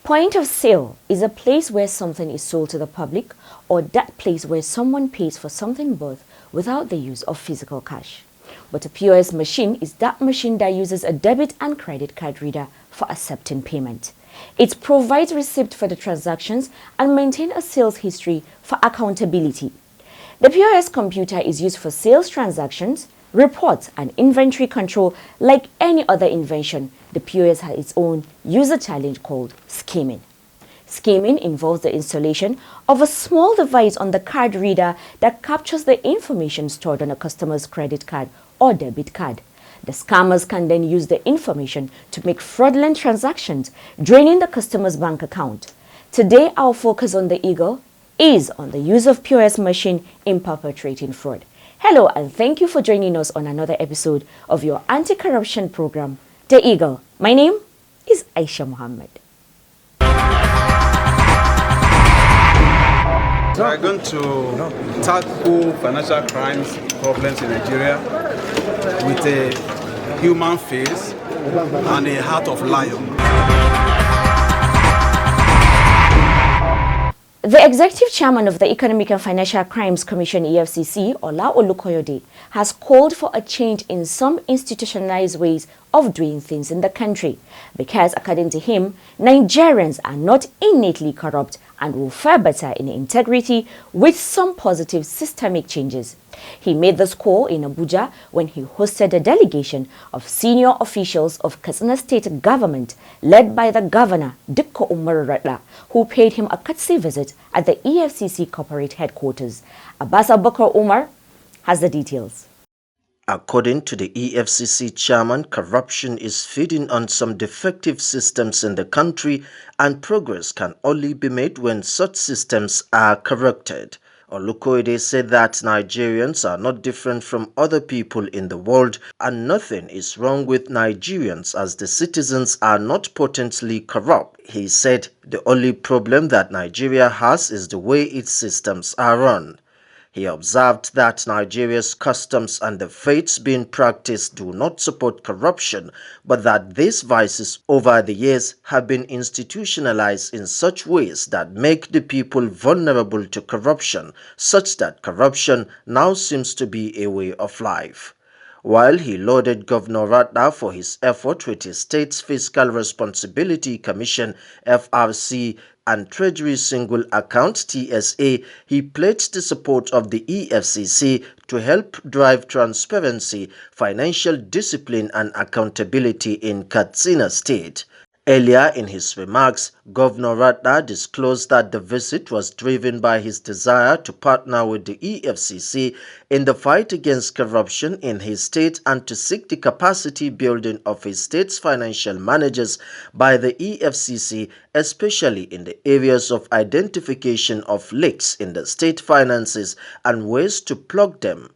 Point of sale is a place where something is sold to the public, or that place where someone pays for something bought without the use of physical cash. But a POS machine is that machine that uses a debit and credit card reader for accepting payment. It provides receipt for the transactions and maintains a sales history for accountability. The POS computer is used for sales transactions, reports, and inventory control. Like any other invention, the POS has its own user challenge called skimming. Skimming involves the installation of a small device on the card reader that captures the information stored on a customer's credit card or debit card. The scammers can then use the information to make fraudulent transactions, draining the customer's bank account. Today, our focus on the Eagle is on the use of POS machine in perpetrating fraud. Hello, and thank you for joining us on another episode of your anti-corruption program, The Eagle. My name is Aisha Muhammad. We are going to tackle financial crimes problems in Nigeria with a human face and a heart of lion. The executive chairman of the Economic and Financial Crimes Commission (EFCC), Ola Olukoyode, has called for a change in some institutionalized ways of doing things in the country because, according to him, Nigerians are not innately corrupt and will fare better in integrity with some positive systemic changes. He made this call in Abuja when he hosted a delegation of senior officials of Katsina State government led by the governor, Dikko Umar Radda, who paid him a courtesy visit at the EFCC corporate headquarters. Abbas Abubakar Umar has the details. According to the EFCC chairman, corruption is feeding on some defective systems in the country, and progress can only be made when such systems are corrected. Olukoyede said that Nigerians are not different from other people in the world, and nothing is wrong with Nigerians as the citizens are not potently corrupt. He said the only problem that Nigeria has is the way its systems are run. He observed that Nigeria's customs and the faiths being practiced do not support corruption, but that these vices over the years have been institutionalized in such ways that make the people vulnerable to corruption, such that corruption now seems to be a way of life. While he lauded Governor Radda for his effort with his state's Fiscal Responsibility Commission (FRC) and Treasury Single Account (TSA), he pledged the support of the EFCC to help drive transparency, financial discipline, and accountability in Katsina State. Earlier in his remarks, Governor Radda disclosed that the visit was driven by his desire to partner with the EFCC in the fight against corruption in his state and to seek the capacity building of his state's financial managers by the EFCC, especially in the areas of identification of leaks in the state finances and ways to plug them.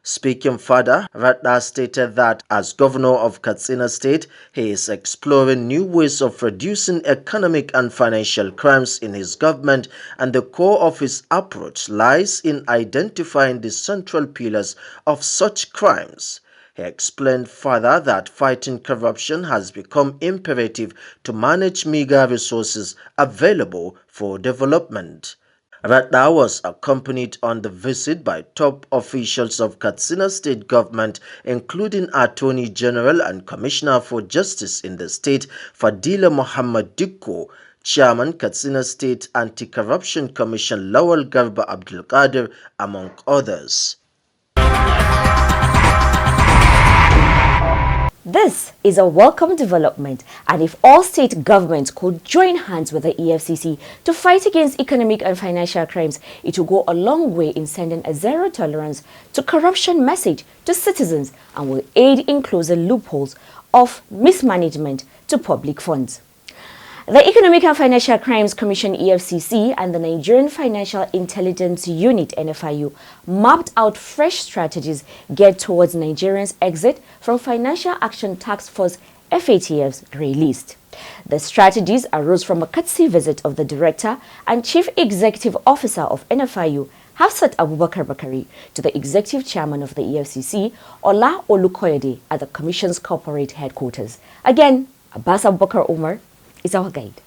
Speaking further, Radda stated that as governor of Katsina State, he is exploring new ways of reducing economic and financial crimes in his government, and the core of his approach lies in identifying the central pillars of such crimes. He explained further that fighting corruption has become imperative to manage meager resources available for development. Radda was accompanied on the visit by top officials of Katsina State government, including Attorney General and Commissioner for Justice in the state, Fadila Muhammad Dikko, Chairman Katsina State Anti-Corruption Commission Lawal Garba Abdul Qadir, among others. This is a welcome development, and if all state governments could join hands with the EFCC to fight against economic and financial crimes, it will go a long way in sending a zero tolerance to corruption message to citizens and will aid in closing loopholes of mismanagement to public funds. The Economic and Financial Crimes Commission EFCC and the Nigerian Financial Intelligence Unit NFIU mapped out fresh strategies geared towards Nigerians' exit from Financial Action Task Force FATF's grey list. The strategies arose from a courtesy visit of the Director and Chief Executive Officer of NFIU, Hafsat Abubakar Bakari, to the Executive Chairman of the EFCC, Ola Olukoyede, at the Commission's corporate headquarters. Again, Abbas Abubakar Umar is our guide.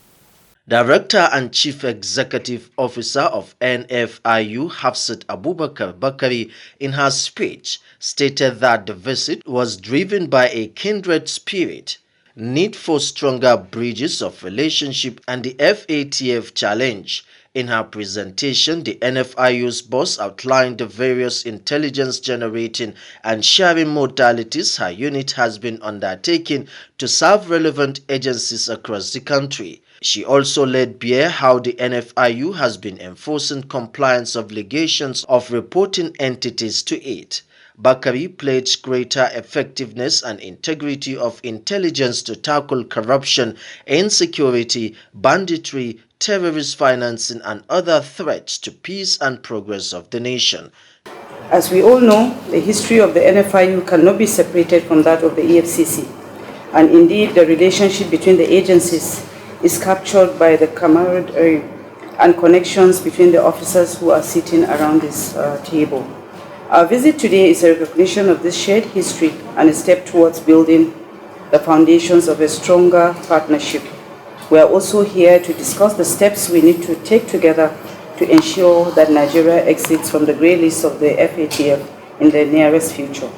Director and Chief Executive Officer of NFIU, Hafsat Abubakar Bakari, in her speech, stated that the visit was driven by a kindred spirit, need for stronger bridges of relationship, and the FATF challenge. In her presentation, the NFIU's boss outlined the various intelligence generating and sharing modalities her unit has been undertaking to serve relevant agencies across the country. She also laid bare how the NFIU has been enforcing compliance obligations of reporting entities to it. Bakari pledged greater effectiveness and integrity of intelligence to tackle corruption, insecurity, banditry, terrorist financing, and other threats to peace and progress of the nation. As we all know, the history of the NFIU cannot be separated from that of the EFCC. And indeed, the relationship between the agencies is captured by the camaraderie and connections between the officers who are sitting around this table. Our visit today is a recognition of this shared history and a step towards building the foundations of a stronger partnership. We are also here to discuss the steps we need to take together to ensure that Nigeria exits from the grey list of the FATF in the nearest future.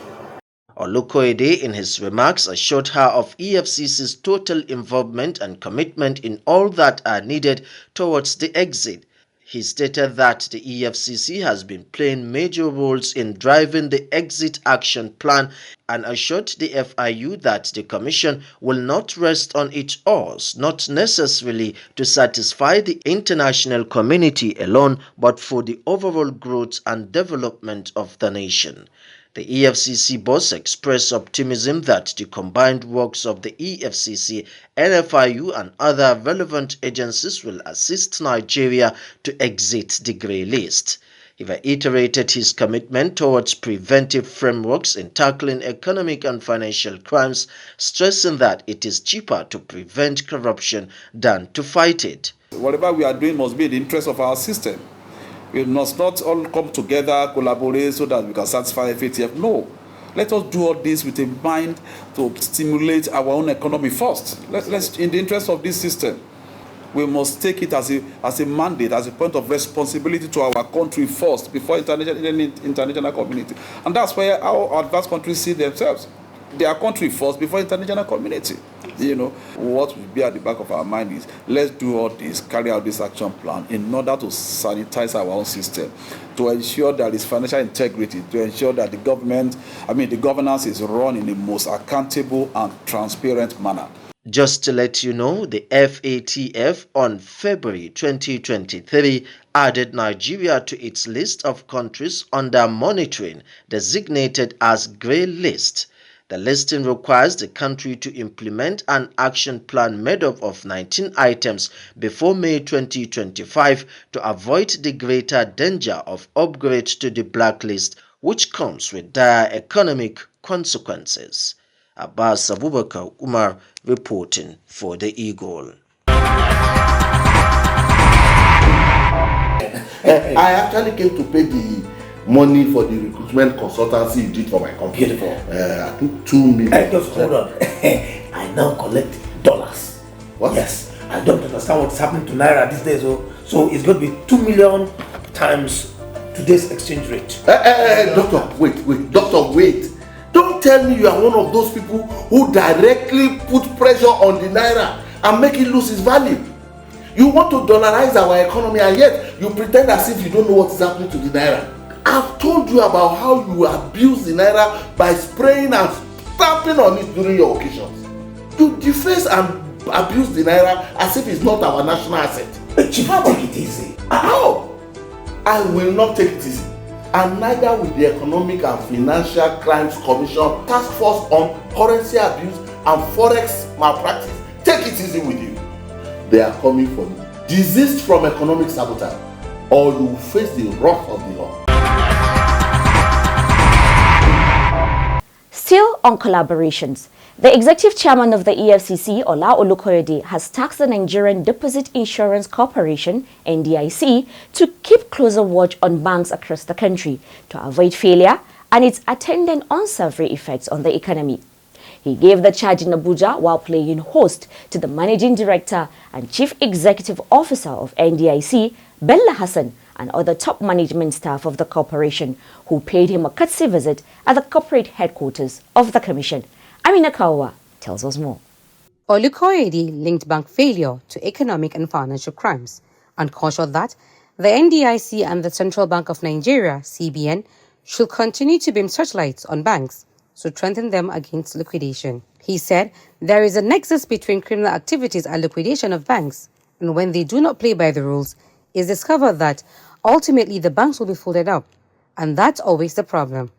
Olukoyede, in his remarks, assured her of EFCC's total involvement and commitment in all that are needed towards the exit. He stated that the EFCC has been playing major roles in driving the exit action plan and assured the FIU that the Commission will not rest on its oars, not necessarily to satisfy the international community alone, but for the overall growth and development of the nation. The EFCC boss expressed optimism that the combined works of the EFCC, NFIU, and other relevant agencies will assist Nigeria to exit the grey list. He reiterated his commitment towards preventive frameworks in tackling economic and financial crimes, stressing that it is cheaper to prevent corruption than to fight it. Whatever we are doing must be in the interest of our system. We must not all come together, collaborate so that we can satisfy FATF. No. Let us do all this with a mind to stimulate our own economy first. Let's in the interest of this system. We must take it as a mandate, as a point of responsibility to our country first, before international community. And that's where our advanced countries see themselves. Their country first before international community. You know, what will be at the back of our mind is, let's do all this, carry out this action plan in order to sanitize our own system, to ensure that it's financial integrity, to ensure that the governance is run in the most accountable and transparent manner. Just to let you know, the FATF on February 2023 added Nigeria to its list of countries under monitoring, designated as grey list. The listing requires the country to implement an action plan made up of 19 items before May 2025 to avoid the greater danger of upgrade to the blacklist, which comes with dire economic consequences. Abbas Abubakar Umar reporting for the Eagle. I actually came to pay the money for the recruitment consultancy you did for my company. Beautiful. I took 2 million. Just hold on. I now collect dollars. What? Yes. I don't understand what's happening to Naira these days. So it's going to be 2 million times today's exchange rate. Doctor, wait. Doctor, wait. Don't tell me you are one of those people who directly put pressure on the Naira and make it lose its value. You want to dollarize our economy and yet you pretend as if you don't know what is happening to the Naira. I've told you about how you abuse the Naira by spraying and stamping on it during your occasions. You deface and abuse the Naira as if it's not our national asset. Chief, take it easy. How? I will not take it easy. And neither will the Economic and Financial Crimes Commission Task Force on Currency Abuse and Forex Malpractice take it easy with you. they are coming for you. Desist from economic sabotage, or you will face the wrath of the law. Still on collaborations, the executive chairman of the EFCC, Ola Olukoyede, has tasked the Nigerian Deposit Insurance Corporation, NDIC, to keep closer watch on banks across the country to avoid failure and its attendant unsavory effects on the economy. He gave the charge in Abuja while playing host to the managing director and chief executive officer of NDIC, Bello Hassan, and other top management staff of the corporation who paid him a courtesy visit at the corporate headquarters of the commission. Amina Kawa tells us more. Olukoyede linked bank failure to economic and financial crimes and cautioned that the NDIC and the Central Bank of Nigeria, CBN, should continue to beam searchlights on banks to strengthen them against liquidation. He said there is a nexus between criminal activities and liquidation of banks, and when they do not play by the rules, it's discovered that ultimately the banks will be folded up, and that's always the problem.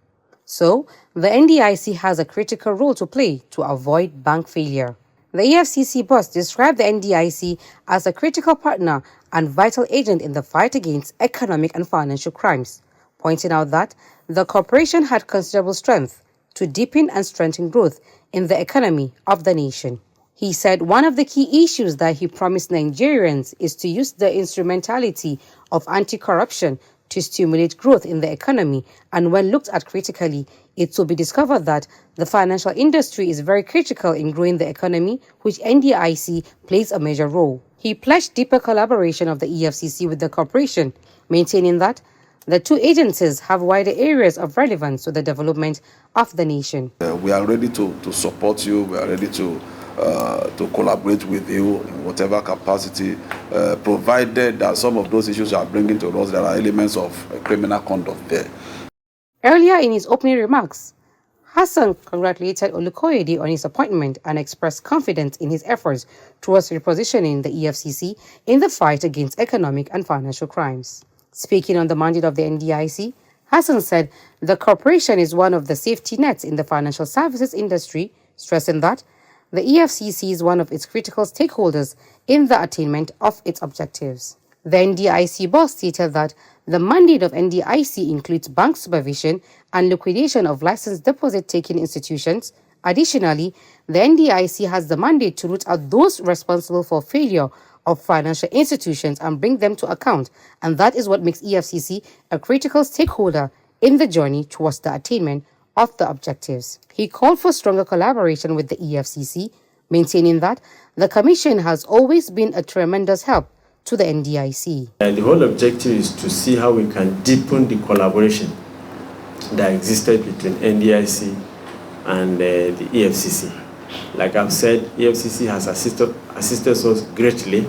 So, the NDIC has a critical role to play to avoid bank failure. The EFCC boss described the NDIC as a critical partner and vital agent in the fight against economic and financial crimes, pointing out that the corporation had considerable strength to deepen and strengthen growth in the economy of the nation. He said one of the key issues that he promised Nigerians is to use the instrumentality of anti-corruption to stimulate growth in the economy, and when looked at critically, it will be discovered that the financial industry is very critical in growing the economy, which NDIC plays a major role. He pledged deeper collaboration of the EFCC with the corporation, maintaining that the two agencies have wider areas of relevance to the development of the nation. We are ready to support you. We are ready to collaborate with you in whatever capacity, provided that some of those issues you are bringing to us, there are elements of criminal conduct there. Earlier in his opening remarks, Hassan congratulated Olukoyede on his appointment and expressed confidence in his efforts towards repositioning the EFCC in the fight against economic and financial crimes. Speaking on the mandate of the NDIC, Hassan said the corporation is one of the safety nets in the financial services industry, stressing that the EFCC is one of its critical stakeholders in the attainment of its objectives. The NDIC boss stated that the mandate of NDIC includes bank supervision and liquidation of licensed deposit-taking institutions. Additionally, the NDIC has the mandate to root out those responsible for failure of financial institutions and bring them to account, and that is what makes EFCC a critical stakeholder in the journey towards the attainment of the objectives. He called for stronger collaboration with the EFCC, maintaining that the Commission has always been a tremendous help to the NDIC. The whole objective is to see how we can deepen the collaboration that existed between NDIC and the EFCC. Like I've said, EFCC has assisted us greatly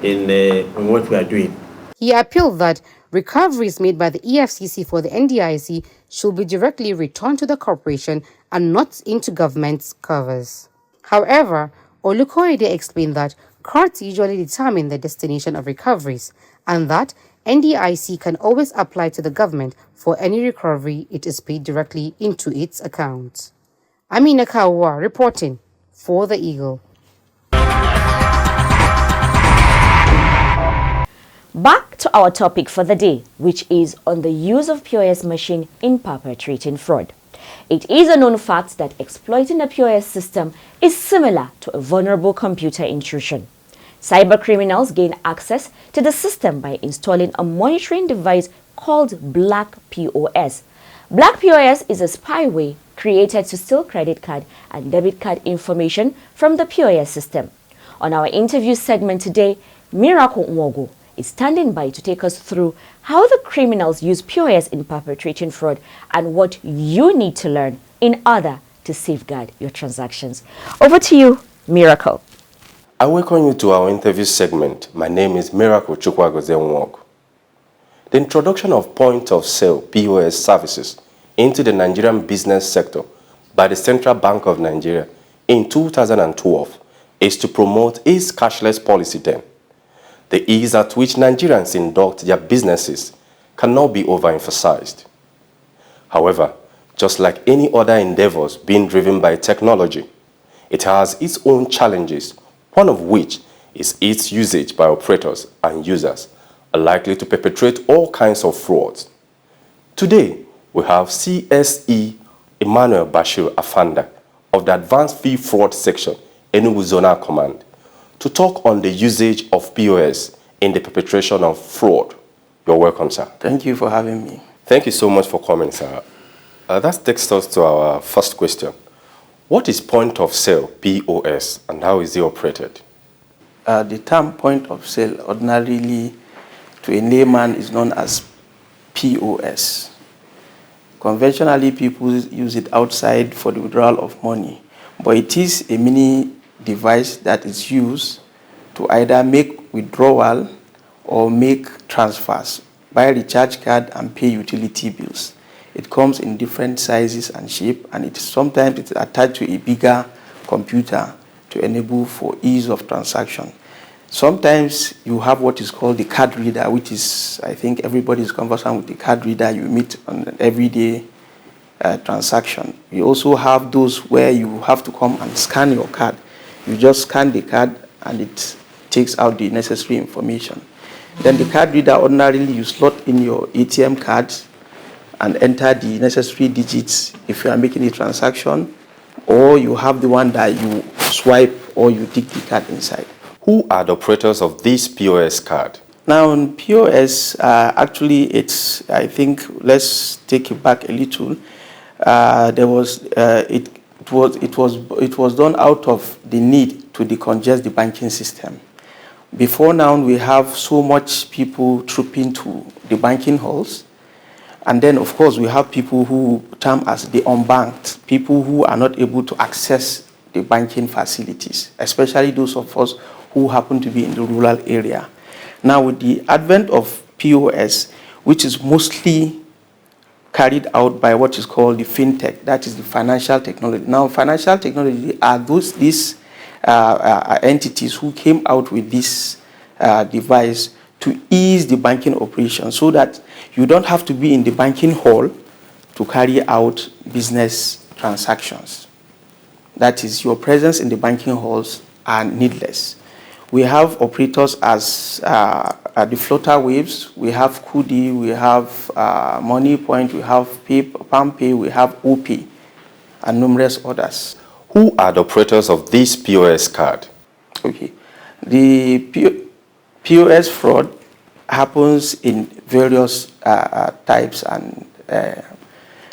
in what we are doing. He appealed that recoveries made by the EFCC for the NDIC should be directly returned to the corporation and not into government's covers. However, Olukoyede explained that courts usually determine the destination of recoveries and that NDIC can always apply to the government for any recovery it is paid directly into its account. Amina Kawa reporting for The Eagle. Back to our topic for the day, which is on the use of POS machine in perpetrating fraud. It is a known fact that exploiting a POS system is similar to a vulnerable computer intrusion. Cyber criminals gain access to the system by installing a monitoring device called Black POS. Black POS is a spyware created to steal credit card and debit card information from the POS system. On our interview segment today, Miracle Nwogo is standing by to take us through how the criminals use POS in perpetrating fraud and what you need to learn in order to safeguard your transactions. Over to you, Miracle. I welcome you to our interview segment. My name is Miracle Nwogo. The introduction of point-of-sale POS services into the Nigerian business sector by the Central Bank of Nigeria in 2012 is to promote its cashless policy then. The ease at which Nigerians conduct their businesses cannot be overemphasized. However, just like any other endeavors being driven by technology, it has its own challenges, one of which is its usage by operators and users are likely to perpetrate all kinds of frauds. Today, we have CSE Emmanuel Bashir Afanda of the Advanced Fee Fraud Section, Enugu Zonal Command, to talk on the usage of POS in the perpetration of fraud. You're welcome, sir. Thank you for having me. Thank you so much for coming, sir. That takes us to our first question. What is point of sale, POS, and how is it operated? The term point of sale ordinarily to a layman is known as POS. Conventionally, people use it outside for the withdrawal of money, but it is a mini device that is used to either make withdrawal or make transfers, buy recharge card and pay utility bills. It comes in different sizes and shape, and sometimes it's attached to a bigger computer to enable for ease of transaction. Sometimes you have what is called the card reader, which is, I think everybody is conversant with the card reader you meet on an everyday transaction. You also have those where you have to come and scan your card. You just scan the card and it takes out the necessary information. Then the card reader, ordinarily you slot in your ATM cards and enter the necessary digits if you are making a transaction, or you have the one that you swipe or you dig the card inside. Who are the operators of this POS card? Now, in POS, actually, it's, I think, let's take it back a little. It was done out of the need to decongest the banking system. Before now, we have so much people trooping to the banking halls. And then, of course, we have people who term as the unbanked, people who are not able to access the banking facilities, especially those of us who happen to be in the rural area. Now, with the advent of POS, which is mostly carried out by what is called the fintech, that is the financial technology. Now, financial technology are these entities who came out with this device to ease the banking operation so that you don't have to be in the banking hall to carry out business transactions. That is, your presence in the banking halls are needless. We have operators as the floater waves, we have Kudi, we have Money Point, we have PalmPay, we have OP, and numerous others. Who are the operators of this POS card? Okay. The POS fraud happens in various types, and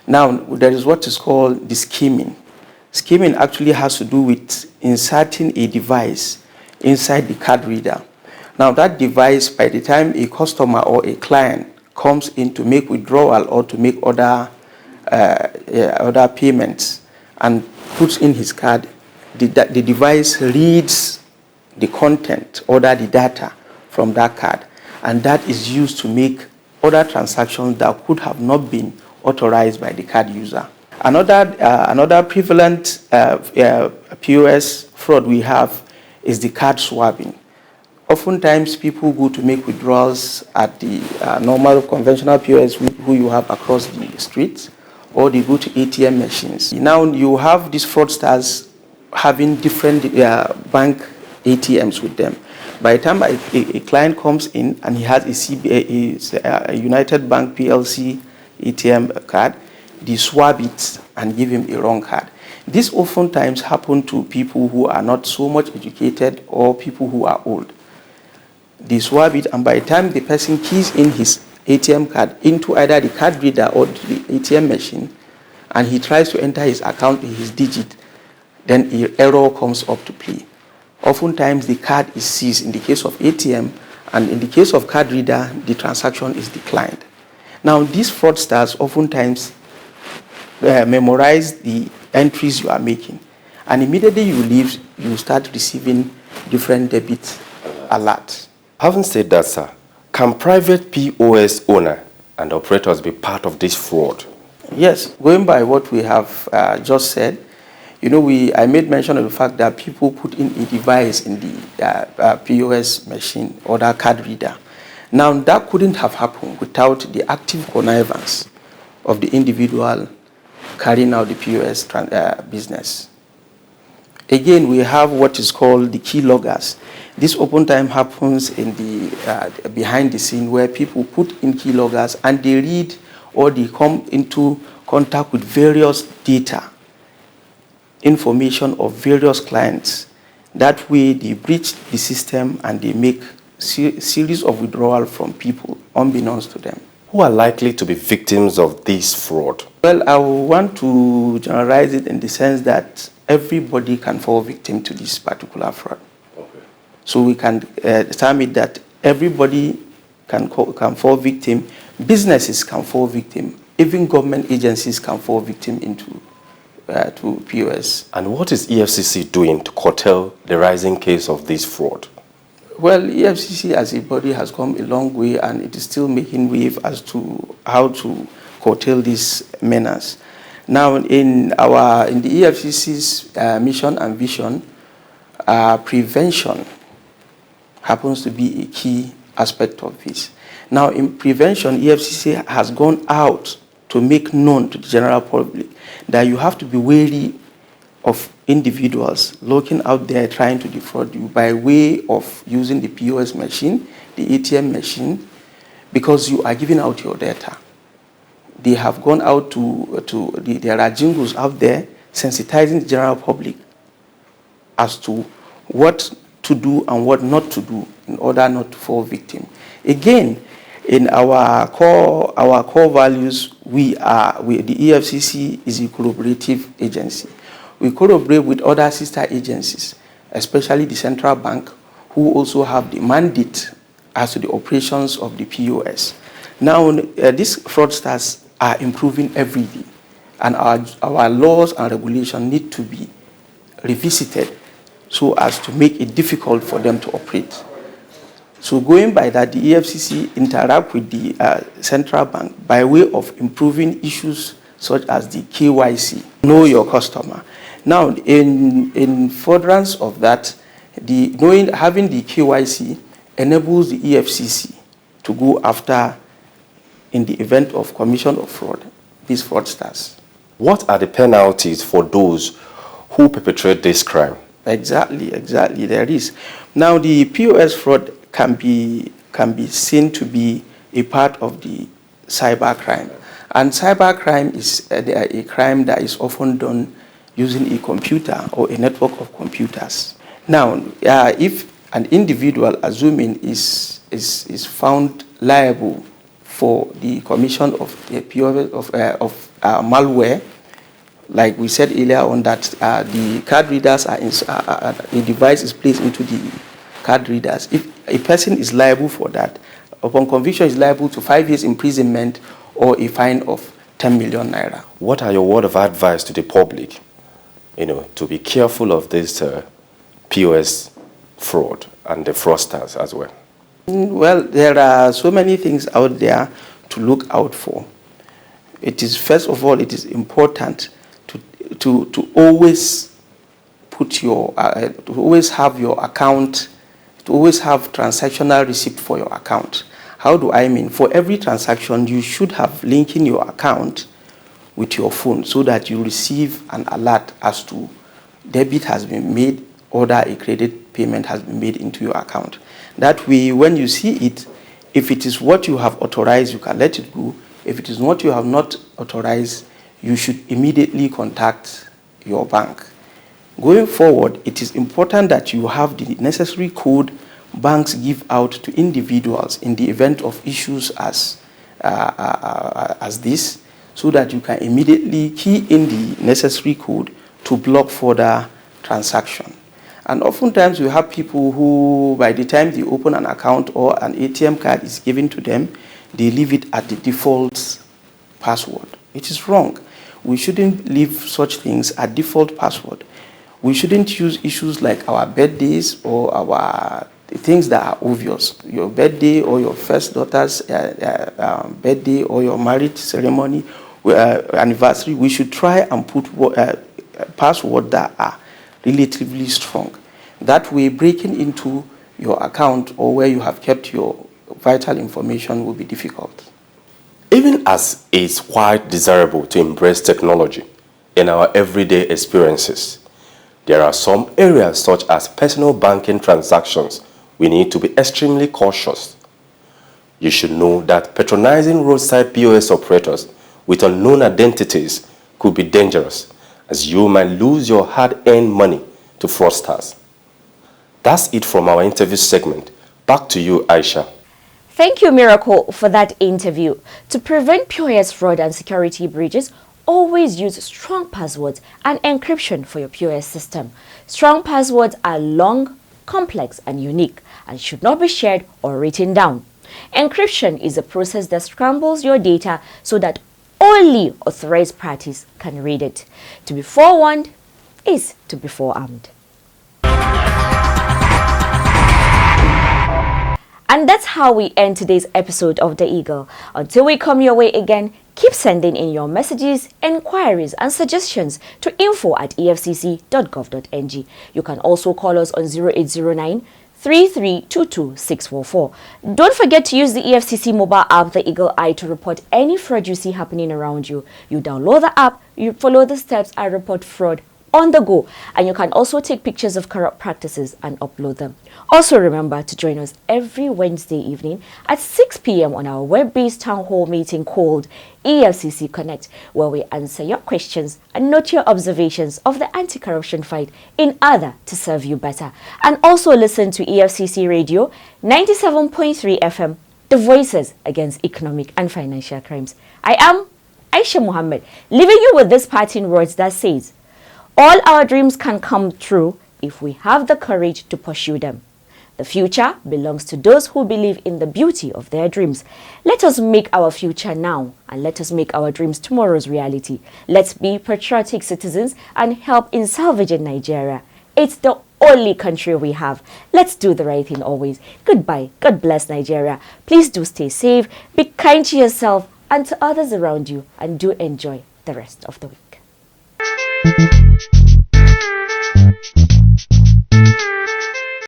now there is what is called the skimming. Skimming actually has to do with inserting a device inside the card reader. Now that device, by the time a customer or a client comes in to make withdrawal or to make other payments and puts in his card, the device reads the content or the data from that card, and that is used to make other transactions that could have not been authorized by the card user. Another prevalent POS fraud we have is the card swapping. Oftentimes, people go to make withdrawals at the normal conventional POS who you have across the streets, or they go to ATM machines. Now you have these fraudsters having different bank ATMs with them. By the time a client comes in and he has a United Bank PLC ATM card, they swab it and give him a wrong card. This oftentimes happens to people who are not so much educated or people who are old. They swab it, and by the time the person keys in his ATM card into either the card reader or the ATM machine, and he tries to enter his account in his digit, then an error comes up to play. Oftentimes the card is seized in the case of ATM, and in the case of card reader, the transaction is declined. Now, these fraudsters oftentimes memorize the entries you are making, and immediately you leave, you start receiving different debit alerts. Having said that, sir, can private POS owner and operators be part of this fraud? Yes, going by what we have just said, you know, I made mention of the fact that people put in a device in the POS machine or that card reader. Now, that couldn't have happened without the active connivance of the individual carrying out the POS business. Again, we have what is called the key loggers. This open time happens in the behind the scene, where people put in key loggers and they read or they come into contact with various data, information of various clients. That way they breach the system and they make series of withdrawal from people unbeknownst to them. Who are likely to be victims of this fraud? Well, I want to generalize it in the sense that everybody can fall victim to this particular fraud. Okay. So we can term it that everybody can fall victim, businesses can fall victim, even government agencies can fall victim into to POS. And what is EFCC doing to curtail the rising case of this fraud? Well, EFCC as a body has come a long way, and it is still making wave as to how to curtail this menace. Now, in the EFCC's mission and vision, prevention happens to be a key aspect of this. Now, in prevention, EFCC has gone out to make known to the general public that you have to be wary of individuals looking out there trying to defraud you by way of using the POS machine, the ATM machine, because you are giving out your data. They have gone out there are jingles out there sensitizing the general public as to what to do and what not to do in order not to fall victim. Again, in our core values, the EFCC is a collaborative agency. We collaborate with other sister agencies, especially the central bank, who also have the mandate as to the operations of the POS. Now, these fraudsters are improving every day, and our laws and regulations need to be revisited so as to make it difficult for them to operate. So going by that, the EFCC interact with the central bank by way of improving issues such as the KYC, know your customer. Now, in furtherance of that, having the KYC enables the EFCC to go after, in the event of commission of fraud, these fraudsters. What are the penalties for those who perpetrate this crime? Exactly, there is. Now, the POS fraud can be seen to be a part of the cyber crime. And cyber crime is a crime that is often done using a computer or a network of computers. Now, if an individual, assuming is found liable for the commission of the malware, like we said earlier on, that the card readers the device is placed into the card readers. If a person is liable for that, upon conviction is liable to 5 years imprisonment or a fine of 10 million naira. What are your word of advice to the public, to be careful of this POS fraud and the fraudsters as well? Well, there are so many things out there to look out for. It is, first of all, it is important to always always have your account, to always have transactional receipt for your account. How do I mean? For every transaction, you should have linking your account with your phone so that you receive an alert as to debit has been made or that a credit payment has been made into your account. That way, when you see it, if it is what you have authorized, you can let it go. If it is what you have not authorized, you should immediately contact your bank. Going forward, it is important that you have the necessary code banks give out to individuals in the event of issues as this, so that you can immediately key in the necessary code to block further transaction. And oftentimes we have people who, by the time they open an account or an ATM card is given to them, they leave it at the default password. It is wrong. We shouldn't leave such things at default password. We shouldn't use issues like our birthdays or our things that are obvious. Your birthday or your first daughter's birthday or your marriage ceremony, anniversary. We should try and put passwords that are relatively strong. That way, breaking into your account or where you have kept your vital information will be difficult. Even as it's quite desirable to embrace technology in our everyday experiences, There are some areas such as personal banking transactions we need to be extremely cautious. You should know that patronizing roadside POS operators with unknown identities could be dangerous, as you might lose your hard-earned money to fraudsters. That's it from our interview segment. Back to you, Aisha. Thank you, Miracle, for that interview. To prevent POS fraud and security breaches, always use strong passwords and encryption for your POS system. Strong passwords are long, complex, and unique and should not be shared or written down. Encryption is a process that scrambles your data so that only authorized parties can read it. To be forewarned is to be forearmed. And that's how we end today's episode of The Eagle. Until we come your way again, keep sending in your messages, enquiries and suggestions to info@efcc.gov.ng. You can also call us on 0809 3322 644. Don't forget to use the EFCC mobile app, the Eagle Eye, to report any fraud you see happening around you. You download the app, you follow the steps and report fraud on the go. And you can also take pictures of corrupt practices and upload them. Also remember to join us every Wednesday evening at 6 p.m. on our web-based town hall meeting called EFCC Connect, where we answer your questions and note your observations of the anti-corruption fight in order to serve you better. And also listen to EFCC Radio 97.3 FM, the voices against economic and financial crimes. I am Aisha Muhammad, leaving you with this parting words that says, all our dreams can come true if we have the courage to pursue them. The future belongs to those who believe in the beauty of their dreams. Let us make our future now and let us make our dreams tomorrow's reality. Let's be patriotic citizens and help in salvaging Nigeria. It's the only country we have. Let's do the right thing always. Goodbye. God bless Nigeria. Please do stay safe, be kind to yourself and to others around you, and do enjoy the rest of the week.